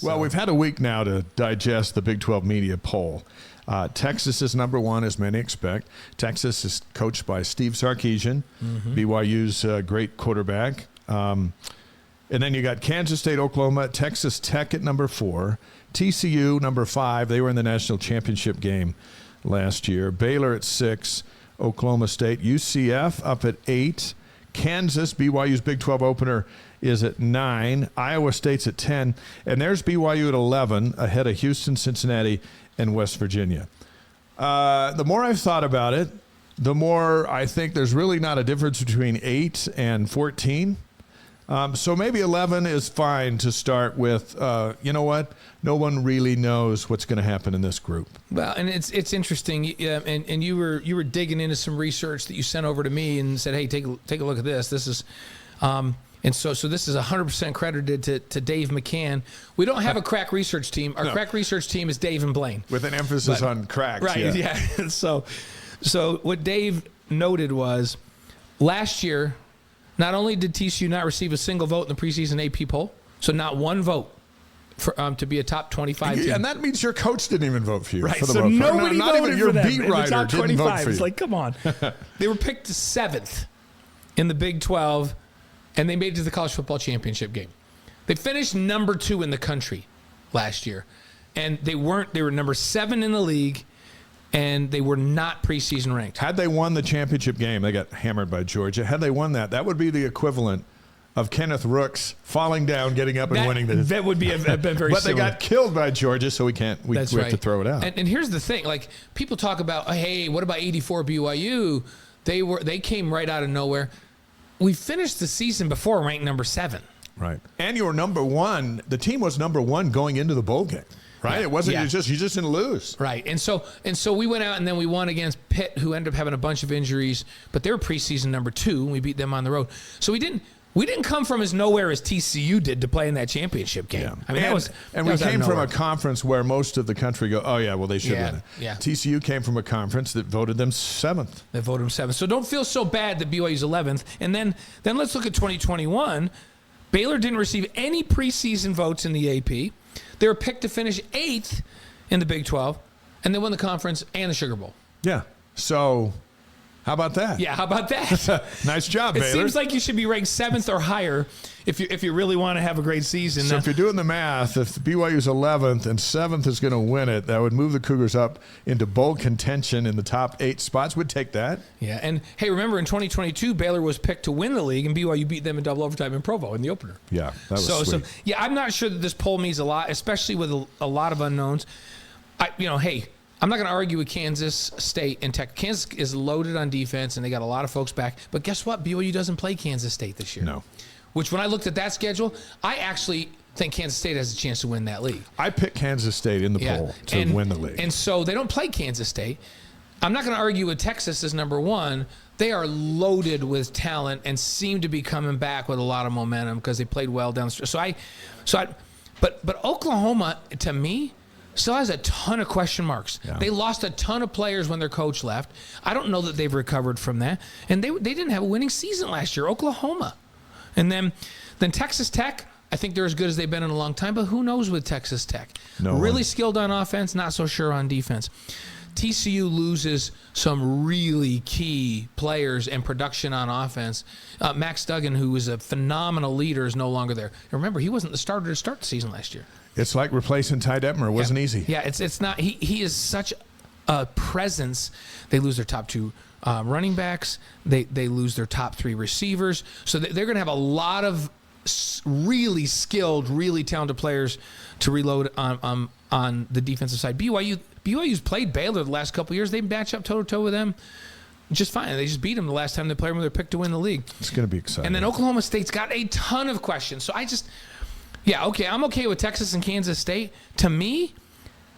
Well, we've had a week now to digest the Big 12 media poll. Texas is number one, as many expect. Texas is coached by Steve Sarkisian, BYU's great quarterback. And then you got Kansas State, Oklahoma, Texas Tech at number 4, TCU number 5. They were in the national championship game last year. Baylor at 6, Oklahoma State, UCF up at 8. Kansas, BYU's Big 12 opener, is at 9. Iowa State's at 10. And there's BYU at 11, ahead of Houston, Cincinnati, and West Virginia. The more I've thought about it, the more I think there's really not a difference between 8 and 14. So maybe 11 is fine to start with. You know what? No one really knows what's going to happen in this group. Well, and it's interesting. And you were digging into some research that you sent over to me and said, "Hey, take a look at this. This is." And so this is 100% credited to Dave McCann. We don't have a crack research team. Our crack research team is Dave and Blaine. With an emphasis on cracks. Right, yeah. So what Dave noted was last year, not only did TCU not receive a single vote in the preseason AP poll, so not one vote for to be a top 25 team. And that means your coach didn't even vote for you. Right, for the so most part. nobody not voted even your for them beat in the writer top didn't 25. vote for you. It's like, come on. They were picked 7th in the Big 12, and they made it to the college football championship game. They finished number 2 in the country last year, and they were number 7 in the league, and they were not preseason ranked. Had they won the championship game, they got hammered by Georgia. Had they won that would be the equivalent of Kenneth Rooks falling down, getting up, and winning. That would have been very But similar. they got killed by Georgia, so we have to throw it out. And here's the thing. Like, people talk about, hey, what about 84 BYU? They came right out of nowhere. We finished the season before ranked number 7. Right. And you were number 1. The team was number 1 going into the bowl game. Right? Yeah. It wasn't you just didn't lose. Right. And so we went out and then we won against Pitt, who ended up having a bunch of injuries, but they were preseason number 2, and we beat them on the road. So we didn't come from as nowhere as TCU did to play in that championship game. Yeah. I mean, we came from a conference where most of the country go, oh yeah, well they should win it. Yeah. TCU came from a conference that voted them 7th. They voted them 7th. So don't feel so bad that BYU's 11th. And then let's look at 2021. Baylor didn't receive any preseason votes in the AP. They were picked to finish 8th in the Big 12, and they won the conference and the Sugar Bowl. Yeah. So how about that? Yeah, how about that? Nice job, It Baylor. seems like you should be ranked 7th or higher if you really want to have a great season. So if you're doing the math, if BYU's 11th and 7th is going to win it, that would move the Cougars up into bowl contention in the top 8 spots. We'd take that. Yeah, and hey, remember in 2022, Baylor was picked to win the league, and BYU beat them in double overtime in Provo in the opener. Yeah, that was sweet. So yeah, I'm not sure that this poll means a lot, especially with a lot of unknowns. Hey, I'm not going to argue with Kansas State and Tech. Kansas is loaded on defense, and they got a lot of folks back. But guess what? BYU doesn't play Kansas State this year. No. Which, when I looked at that schedule, I actually think Kansas State has a chance to win that league. I picked Kansas State in the poll to win the league. And so they don't play Kansas State. I'm not going to argue with Texas as number 1. They are loaded with talent and seem to be coming back with a lot of momentum because they played well down the stretch. But Oklahoma, to me, still has a ton of question marks. Yeah. They lost a ton of players when their coach left. I don't know that they've recovered from that. And they didn't have a winning season last year, Oklahoma. And then Texas Tech, I think they're as good as they've been in a long time, but who knows with Texas Tech? Really skilled on offense, not so sure on defense. TCU loses some really key players and production on offense. Max Duggan, who was a phenomenal leader, is no longer there. And remember, he wasn't the starter to start the season last year. It's like replacing Ty Detmer. It wasn't easy. Yeah, it's not. He is such a presence. They lose their top 2 running backs. They lose their top 3 receivers. So they're going to have a lot of really skilled, really talented players to reload on the defensive side. BYU's played Baylor the last couple of years. They match up toe-to-toe with them just fine. They just beat them the last time they played them. They're picked to win the league. It's going to be exciting. And then Oklahoma State's got a ton of questions. So I'm okay with Texas and Kansas State. To me,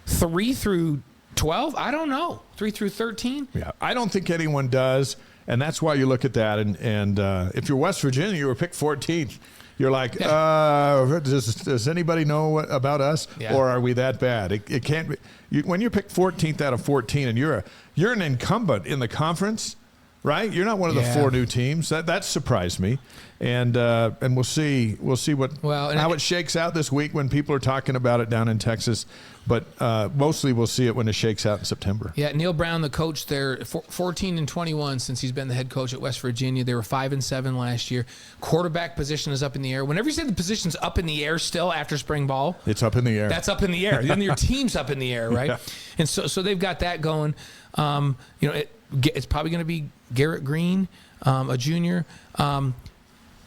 3 through 12, I don't know. 3 through 13? Yeah, I don't think anyone does, and that's why you look at that. And if you're West Virginia, you were picked 14th. You're like, does anybody know about us, or are we that bad? It can't be. When you're picked 14th out of 14, and you're an incumbent in the conference, right? You're not one of the 4 new teams. That surprised me, and we'll see how it shakes out this week when people are talking about it down in Texas. But mostly we'll see it when it shakes out in September. Yeah, Neil Brown, the coach there, 14-21 since he's been the head coach at West Virginia. They were 5-7 last year. Quarterback position is up in the air. Whenever you say the position's up in the air still after spring ball, it's up in the air. That's up in the air. Then your team's up in the air, right? Yeah. And so they've got that going. It's probably going to be Garrett Green, a junior.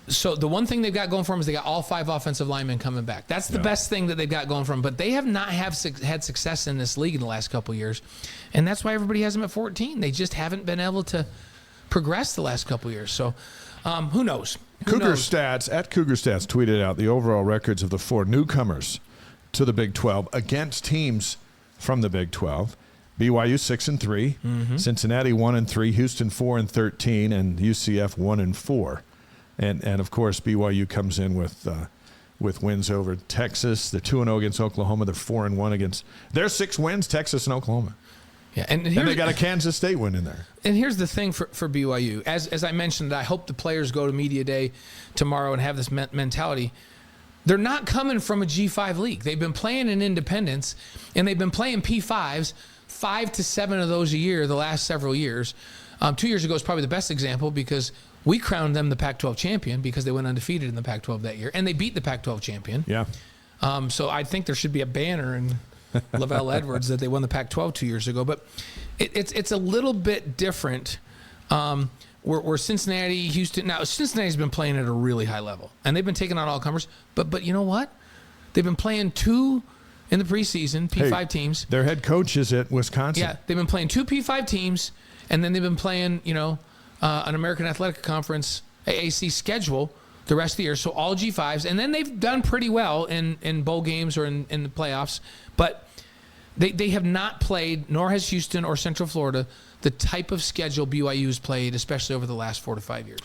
So the one thing they've got going for them is they got all 5 offensive linemen coming back. That's the best thing that they've got going for them. But they have not had success in this league in the last couple of years, and that's why everybody has them at 14. They just haven't been able to progress the last couple of years. So who knows? Cougar Stats tweeted out the overall records of the 4 newcomers to the Big 12 against teams from the Big 12. BYU 6-3, Cincinnati 1-3, Houston 4-13, and UCF 1-4. And of course BYU comes in with wins over Texas. They're 2-0 against Oklahoma. They're 4-1 against. Their 6 wins, Texas and Oklahoma. Yeah, and they got a Kansas State win in there. And here's the thing for BYU. As I mentioned, I hope the players go to media day tomorrow and have this mentality. They're not coming from a G5 league. They've been playing in independence, and they've been playing P5s, 5 to 7 of those a year the last several years. 2 years ago is probably the best example because we crowned them the Pac-12 champion because they went undefeated in the Pac-12 that year, and they beat the Pac-12 champion. Yeah. So I think there should be a banner in Lavelle Edwards that they won the Pac-12 2 years ago. But it's a little bit different. Where Cincinnati, Houston, now Cincinnati's been playing at a really high level, and they've been taking on all comers. But you know what? They've been playing 2 in the preseason, P5 teams. Their head coach is at Wisconsin. Yeah, they've been playing 2 P5 teams, and then they've been playing, an American Athletic Conference AAC schedule the rest of the year. So all G5s, and then they've done pretty well in bowl games or in the playoffs. But they have not played, nor has Houston or Central Florida, the type of schedule BYU has played, especially over the last 4 to 5 years.